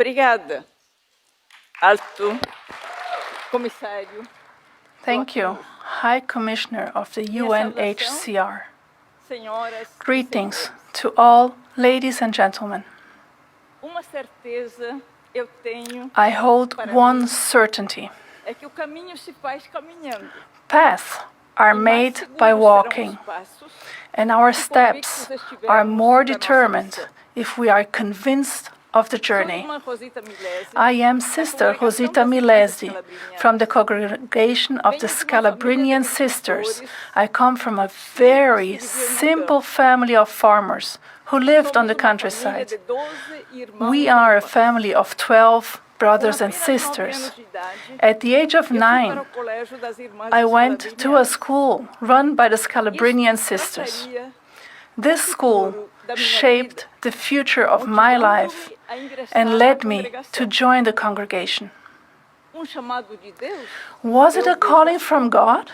Obrigada, Alto Comissário. Thank you, High Commissioner of the UNHCR. Greetings to all ladies and gentlemen. Uma certeza eu tenho. I hold one certainty. É que o caminho se faz caminhando. Paths are made by walking, and our steps are more determined if we are convinced of the journey. I am Sister Rosita Milesi from the congregation of the Scalabrinian Sisters. I come from a very simple family of farmers who lived on the countryside. We are a family of 12 brothers and sisters. At the age of 9, I went to a school run by the Scalabrinian Sisters. This school shaped the future of my life and led me to join the congregation. Was it a calling from God?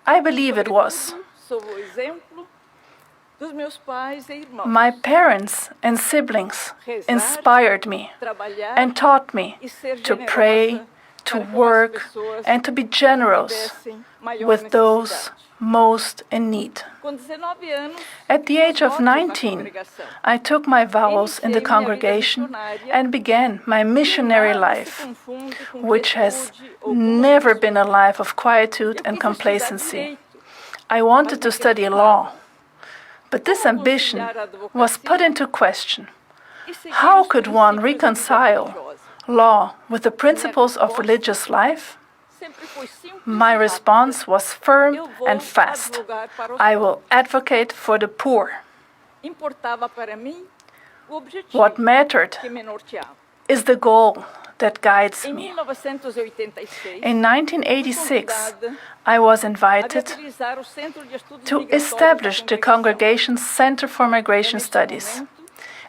I believe it was. My parents and siblings inspired me and taught me to pray, to work, and to be generous with those most in need. At the age of 19, I took my vows in the congregation and began my missionary life, which has never been a life of quietude and complacency. I wanted to study law, but this ambition was put into question. How could one reconcile law with the principles of religious life? My response was firm and fast. I will advocate for the poor. What mattered is the goal that guides me. In 1986, I was invited to establish the Congregation's Center for Migration Studies.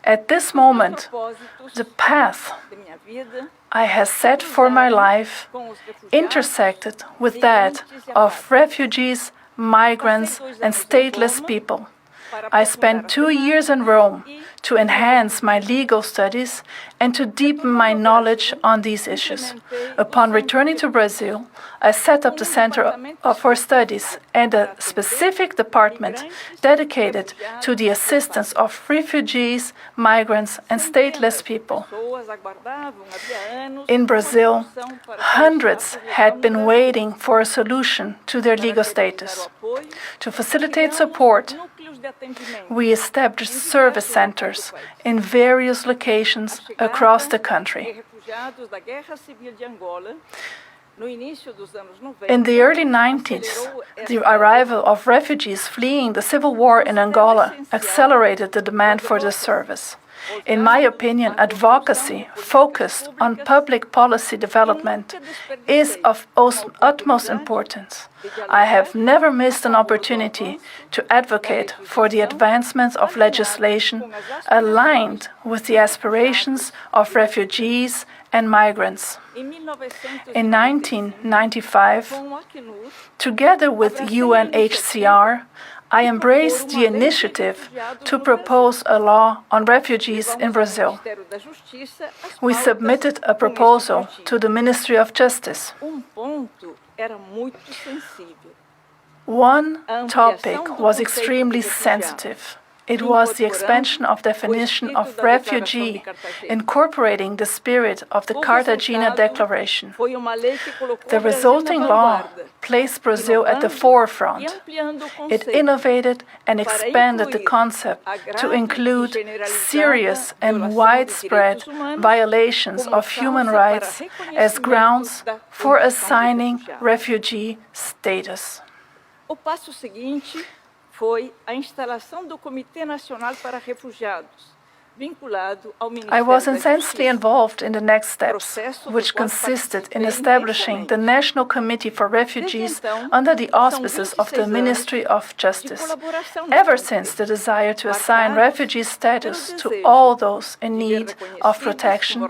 At this moment, the path I have set for my life intersected with that of refugees, migrants, and stateless people. I spent 2 years in Rome to enhance my legal studies and to deepen my knowledge on these issues. Upon returning to Brazil, I set up the Center for Studies and a specific department dedicated to the assistance of refugees, migrants, and stateless people. In Brazil, hundreds had been waiting for a solution to their legal status. To facilitate support, we established service centers in various locations across the country. In the early 90s, the arrival of refugees fleeing the civil war in Angola accelerated the demand for this service. In my opinion, advocacy focused on public policy development is of utmost importance. I have never missed an opportunity to advocate for the advancement of legislation aligned with the aspirations of refugees and migrants. In 1995, together with UNHCR, I embraced the initiative to propose a law on refugees in Brazil. We submitted a proposal to the Ministry of Justice. One topic was extremely sensitive. It was the expansion of definition of refugee, incorporating the spirit of the Cartagena Declaration. The resulting law placed Brazil at the forefront. It innovated and expanded the concept to include serious and widespread violations of human rights as grounds for assigning refugee status. O passo seguinte foi a instalação do Comitê Nacional para Refugiados, vinculado ao Ministério da Justiça. I was intensely involved in the next steps, which consisted in establishing the National Committee for Refugees under the auspices of the Ministry of Justice. Ever since, the desire to assign refugee status to all those in need of protection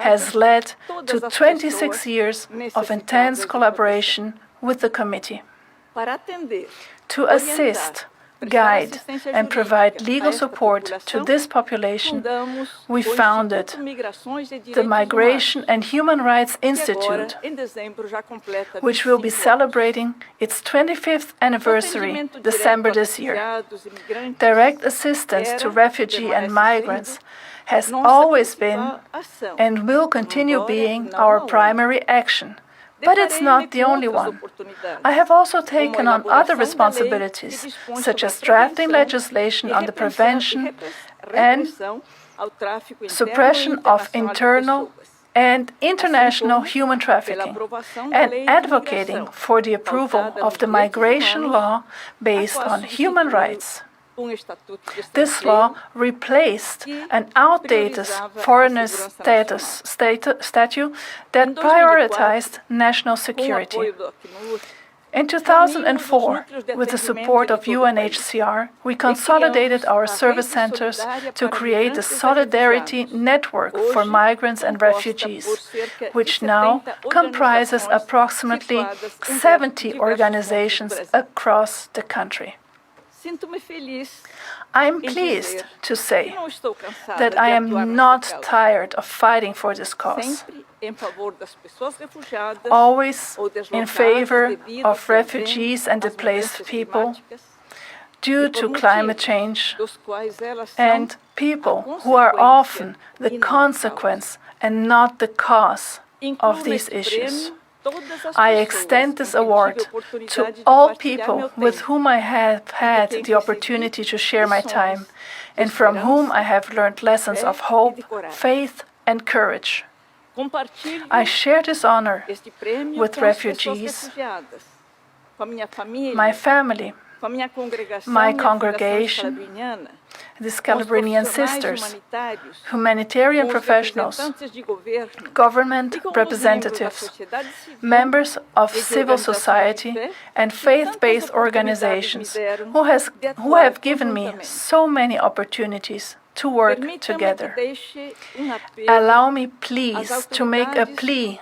has led to 26 years of intense collaboration with the committee. To assist, guide, and provide legal support to this population, we founded the Migration and Human Rights Institute, which will be celebrating its 25th anniversary December this year. Direct assistance to refugees and migrants has always been and will continue being our primary action. But it's not the only one. I have also taken on other responsibilities, such as drafting legislation on the prevention and suppression of internal and international human trafficking, and advocating for the approval of the migration law based on human rights. This law replaced an outdated foreigner statute that prioritized national security. In 2004, with the support of UNHCR, we consolidated our service centers to create a solidarity network for migrants and refugees, which now comprises approximately 70 organizations across the country. I am pleased to say that I am not tired of fighting for this cause, always in favor of refugees and displaced people due to climate change, and people who are often the consequence and not the cause of these issues. I extend this award to all people with whom I have had the opportunity to share my time, and from whom I have learned lessons of hope, faith, and courage. I share this honor with refugees, my family, my congregation, the Scalabrinian sisters, humanitarian professionals, government representatives, members of civil society, and faith-based organizations who have given me so many opportunities to work together. Allow me, please, to make a plea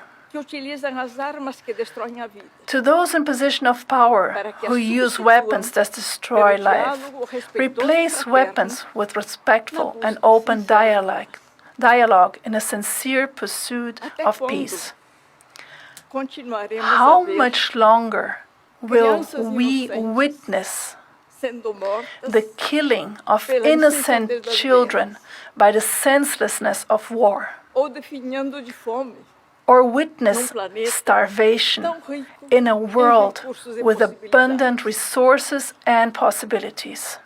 to those in position of power who use weapons that destroy life. Replace weapons with respectful and open dialogue in a sincere pursuit of peace. How much longer will we witness the killing of innocent children by the senselessness of war, or witness starvation in a world with abundant resources and possibilities?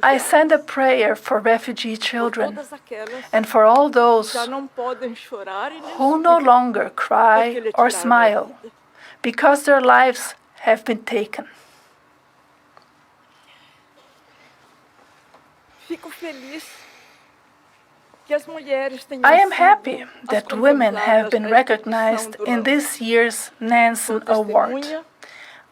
I send a prayer for refugee children and for all those who no longer cry or smile because their lives have been taken. I am happy that women have been recognized in this year's Nansen Award.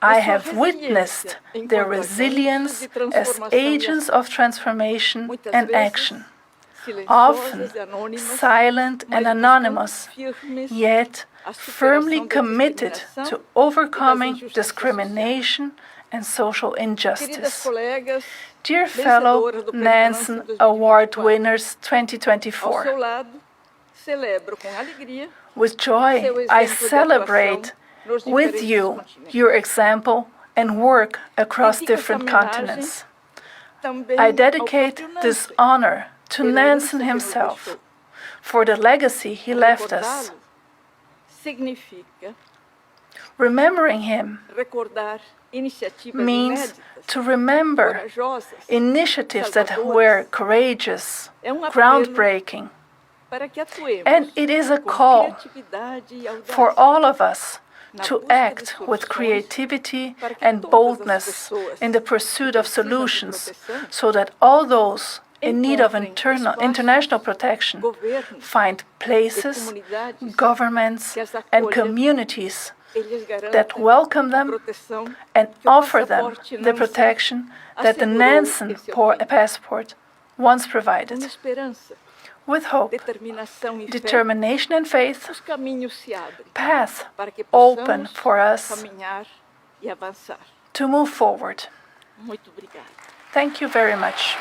I have witnessed their resilience as agents of transformation and action, often silent and anonymous, yet firmly committed to overcoming discrimination and social injustice. Dear fellow Nansen Award winners 2024, with joy I celebrate with you your example and work across different continents. I dedicate this honor to Nansen himself for the legacy he left us. Remembering him means to remember initiatives that were courageous, groundbreaking, and it is a call for all of us to act with creativity and boldness in the pursuit of solutions so that all those in need of international protection find places, governments, and communities that welcome them and offer them the protection that the Nansen passport once provided. With hope, determination and faith, paths open for us to move forward. Muito obrigada. Thank you very much.